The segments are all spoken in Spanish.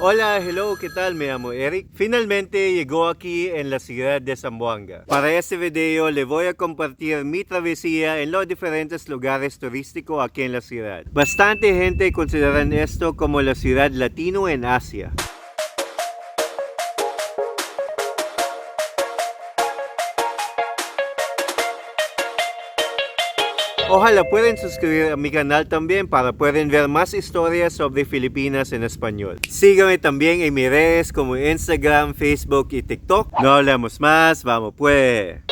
Hola, hello, ¿qué tal? Me llamo Eric. Finalmente llegó aquí en la ciudad de Zamboanga. Para este video le voy a compartir mi travesía en los diferentes lugares turísticos aquí en la ciudad. Bastante gente consideran esto como la ciudad latino en Asia. Ojalá pueden suscribir a mi canal también para poder ver más historias sobre Filipinas en español. Síganme también en mis redes como Instagram, Facebook y TikTok. No hablamos más, vamos pues.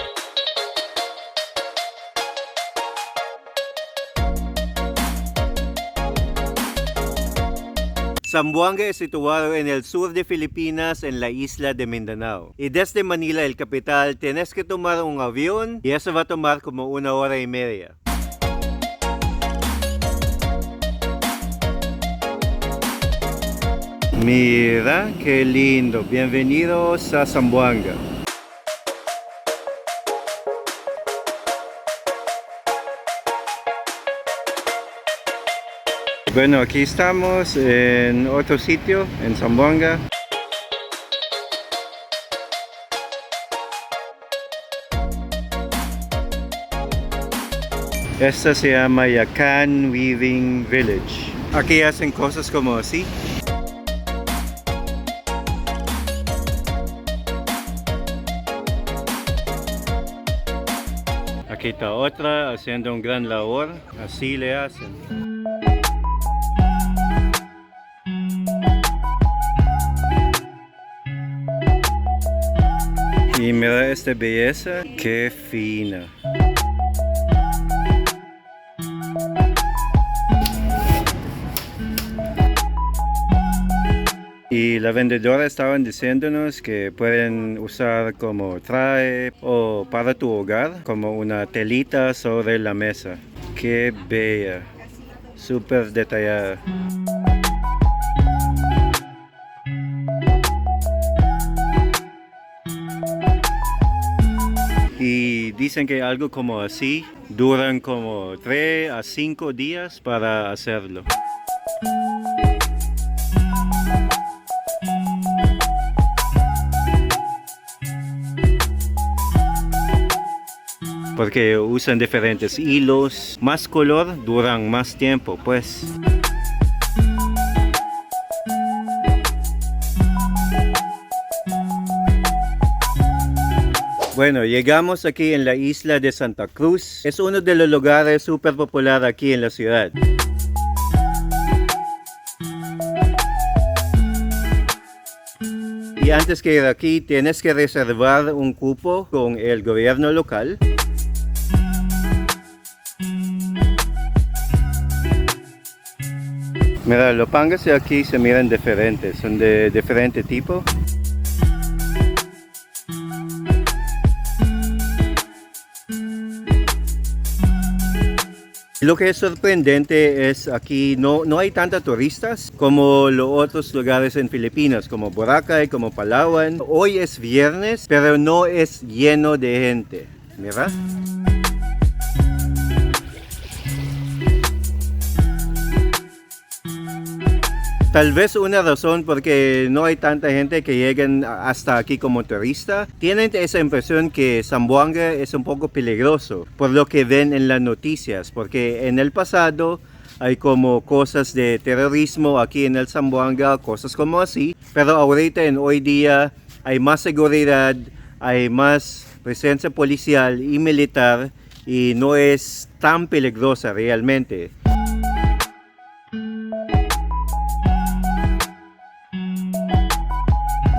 Zamboanga es situado en el sur de Filipinas, en la isla de Mindanao. Y desde Manila, el capital, tienes que tomar un avión y eso va a tomar como 1 hora y media. Mira qué lindo, bienvenidos a Zamboanga. Bueno, aquí estamos en otro sitio, en Zamboanga. Esta se llama Yakan Weaving Village. Aquí hacen cosas como así. Aquí está otra haciendo un gran labor, así le hacen. Y mira esta belleza, qué fina. Y la vendedora estaban diciéndonos que pueden usar como traje o para tu hogar, como una telita sobre la mesa. Qué bella, súper detallada. Y dicen que algo como así duran como 3 a 5 días para hacerlo. Porque usan diferentes hilos, más color, duran más tiempo, pues. Bueno, llegamos aquí en la isla de Santa Cruz. Es uno de los lugares súper popular aquí en la ciudad. Y antes que ir aquí, tienes que reservar un cupo con el gobierno local. Mira, los pangas de aquí se miran diferentes, son de diferente tipo. Lo que es sorprendente es aquí no hay tantos turistas como los otros lugares en Filipinas, como Boracay, como Palawan. Hoy es viernes, pero no es lleno de gente. Mira. Tal vez una razón porque no hay tanta gente que lleguen hasta aquí como turista. Tienen esa impresión que Zamboanga es un poco peligroso por lo que ven en las noticias. Porque en el pasado hay como cosas de terrorismo aquí en el Zamboanga, cosas como así. Pero ahorita en hoy día hay más seguridad, hay más presencia policial y militar y no es tan peligrosa realmente.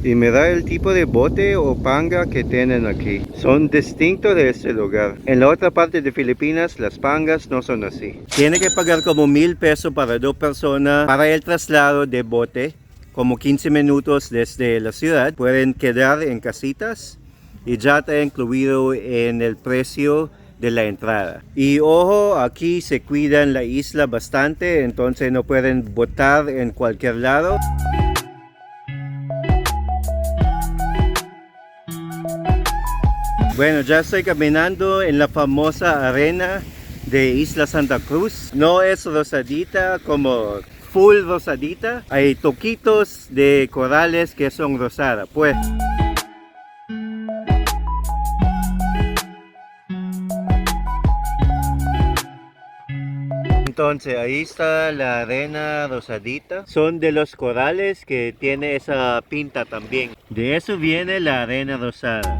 Y mira el tipo de bote o panga que tienen aquí. Son distintos de este lugar. En la otra parte de Filipinas, las pangas no son así. Tiene que pagar como 1,000 pesos para 2 personas para el traslado de bote. Como 15 minutos desde la ciudad. Pueden quedar en casitas y ya está incluido en el precio de la entrada. Y ojo, aquí se cuidan la isla bastante, entonces no pueden botar en cualquier lado. Bueno, ya estoy caminando en la famosa arena de Isla Santa Cruz. No es rosadita como full rosadita. Hay toquitos de corales que son rosadas, pues. Entonces ahí está la arena rosadita. Son de los corales que tiene esa pinta también. De eso viene la arena rosada.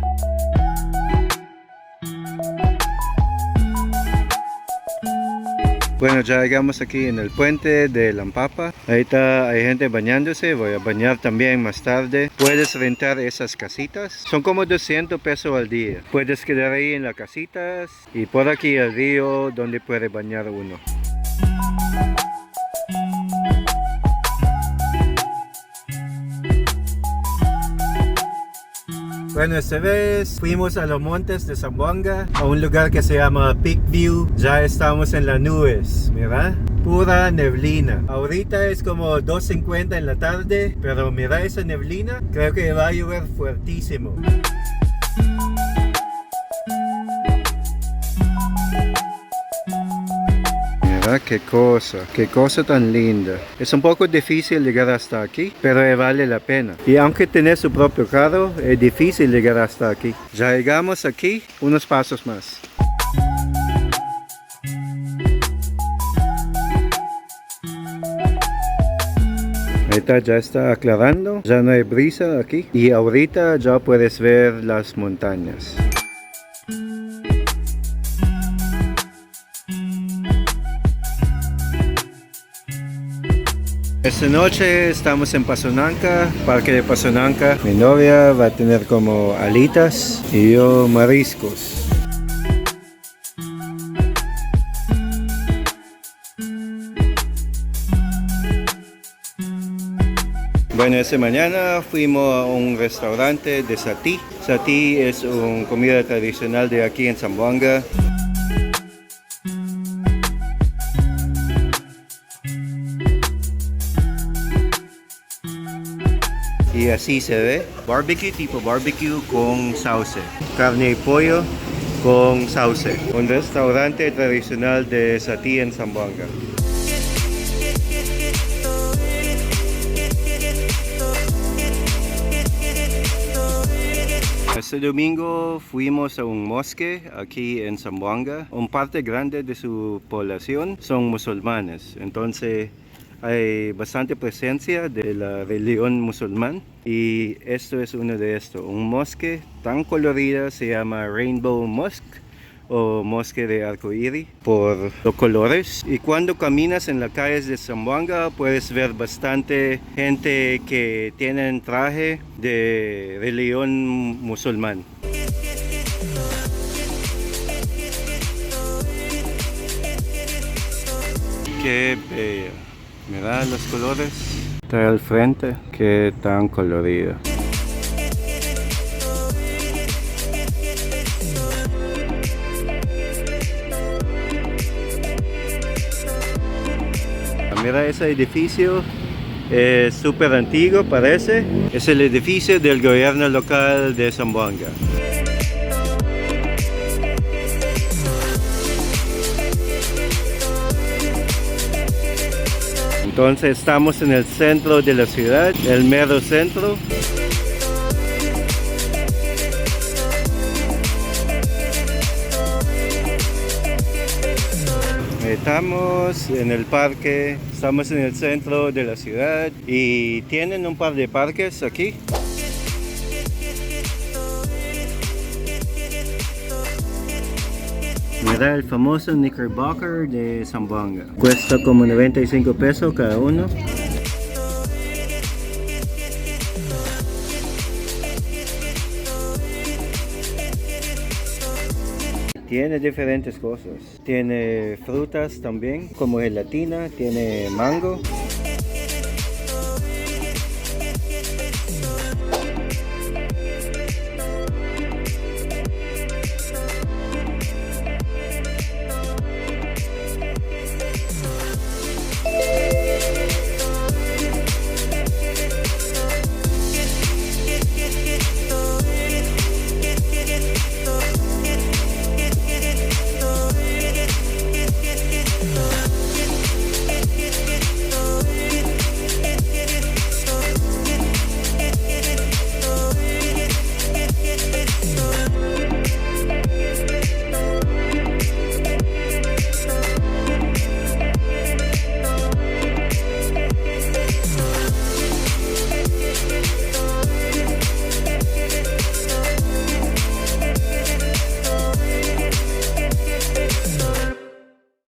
Bueno, ya llegamos aquí en el puente de Lampapa. Ahorita hay gente bañándose, voy a bañar también más tarde. Puedes rentar esas casitas, son como 200 pesos al día. Puedes quedar ahí en las casitas y por aquí el río donde puede bañar uno. Bueno, esta vez fuimos a los montes de Zamboanga, a un lugar que se llama Peak View. Ya estamos en las nubes, mira, pura neblina. Ahorita es como 2:50 en la tarde, pero mira esa neblina, creo que va a llover fuertísimo. Mira qué cosa tan linda. Es un poco difícil llegar hasta aquí, pero vale la pena. Y aunque tenés su propio carro, es difícil llegar hasta aquí. Ya llegamos aquí, unos pasos más. Ahorita ya está aclarando, ya no hay brisa aquí. Y ahorita ya puedes ver las montañas. Esta noche estamos en Pasonanca, parque de Pasonanca. Mi novia va a tener como alitas y yo mariscos. Bueno, esta mañana fuimos a un restaurante de Satí. Satí es una comida tradicional de aquí en Zamboanga. Y así se ve. Barbecue, tipo barbecue con sauce. Carne y pollo con sauce. Un restaurante tradicional de Satí en Zamboanga. Este domingo fuimos a un mosque aquí en Zamboanga. Una parte grande de su población son musulmanes. Entonces hay bastante presencia de la religión musulmán y esto es uno de estos. Un mosque tan colorido se llama Rainbow Mosque o Mosque de Arcoíris por los colores. Y cuando caminas en las calles de Zamboanga puedes ver bastante gente que tienen traje de religión musulmán. Qué bello. Mira los colores. Está al frente. Qué tan colorido. Mira ese edificio. Es súper antiguo, parece. Es el edificio del gobierno local de Zamboanga. Entonces estamos en el centro de la ciudad, el mero centro. Estamos en el parque, estamos en el centro de la ciudad y tienen un par de parques aquí. Mira el famoso Knickerbocker de Zamboanga. Cuesta como 95 pesos cada uno. Tiene diferentes cosas. Tiene frutas también, como gelatina, tiene mango.